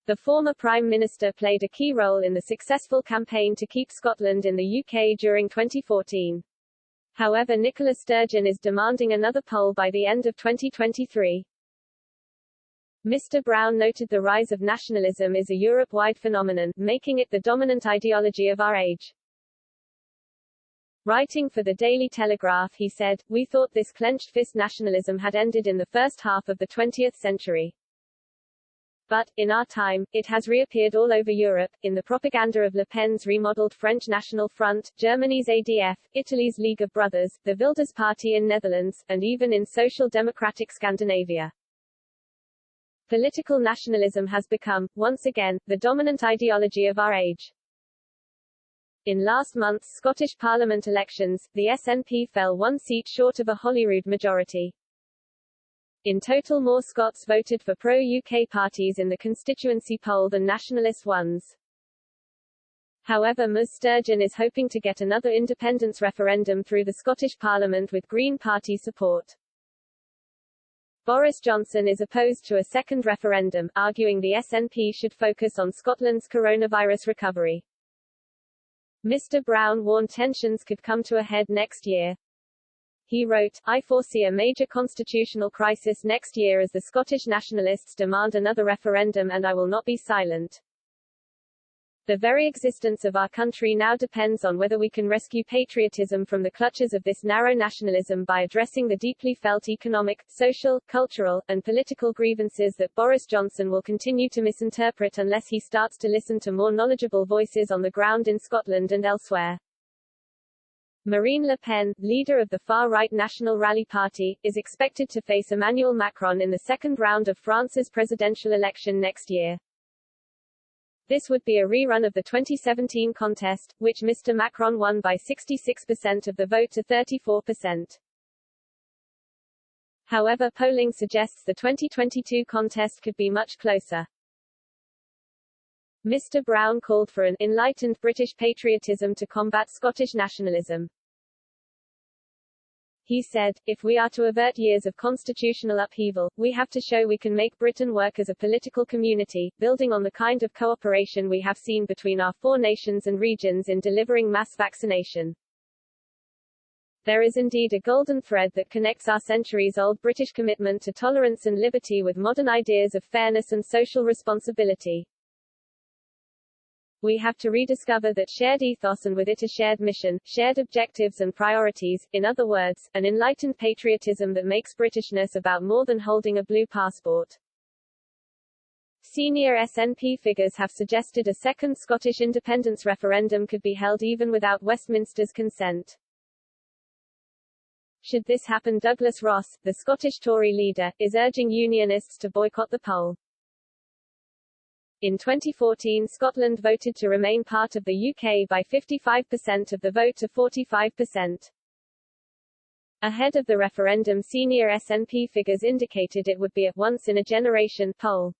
The former Prime Minister played a key role in the successful campaign to keep Scotland in the UK during 2014. However, Nicola Sturgeon is demanding another poll by the end of 2023. Mr. Brown noted the rise of nationalism is a Europe-wide phenomenon, making it the dominant ideology of our age. Writing for the Daily Telegraph, he said, "We thought this clenched-fist nationalism had ended in the first half of the 20th century. But, in our time, it has reappeared all over Europe, in the propaganda of Le Pen's remodeled French National Front, Germany's ADF, Italy's League of Brothers, the Wilders Party in Netherlands, and even in social democratic Scandinavia. Political nationalism has become, once again, the dominant ideology of our age." In last month's Scottish Parliament elections, the SNP fell one seat short of a Holyrood majority. In total, more Scots voted for pro-UK parties in the constituency poll than nationalist ones. However, Ms. Sturgeon is hoping to get another independence referendum through the Scottish Parliament with Green Party support. Boris Johnson is opposed to a second referendum, arguing the SNP should focus on Scotland's coronavirus recovery. Mr. Brown warned tensions could come to a head next year. He wrote, "I foresee a major constitutional crisis next year as the Scottish nationalists demand another referendum, and I will not be silent. The very existence of our country now depends on whether we can rescue patriotism from the clutches of this narrow nationalism by addressing the deeply felt economic, social, cultural, and political grievances that Boris Johnson will continue to misinterpret unless he starts to listen to more knowledgeable voices on the ground in Scotland and elsewhere." Marine Le Pen, leader of the far-right National Rally Party, is expected to face Emmanuel Macron in the second round of France's presidential election next year. This would be a rerun of the 2017 contest, which Mr. Macron won by 66% of the vote to 34%. However, polling suggests the 2022 contest could be much closer. Mr. Brown called for an enlightened British patriotism to combat Scottish nationalism. He said, "If we are to avert years of constitutional upheaval, we have to show we can make Britain work as a political community, building on the kind of cooperation we have seen between our four nations and regions in delivering mass vaccination. There is indeed a golden thread that connects our centuries-old British commitment to tolerance and liberty with modern ideas of fairness and social responsibility. We have to rediscover that shared ethos and with it a shared mission, shared objectives and priorities, in other words, an enlightened patriotism that makes Britishness about more than holding a blue passport." Senior SNP figures have suggested a second Scottish independence referendum could be held even without Westminster's consent. Should this happen, Douglas Ross, the Scottish Tory leader, is urging unionists to boycott the poll. In 2014, Scotland voted to remain part of the UK by 55% of the vote to 45%. Ahead of the referendum, senior SNP figures indicated it would be a once-in-a-generation poll.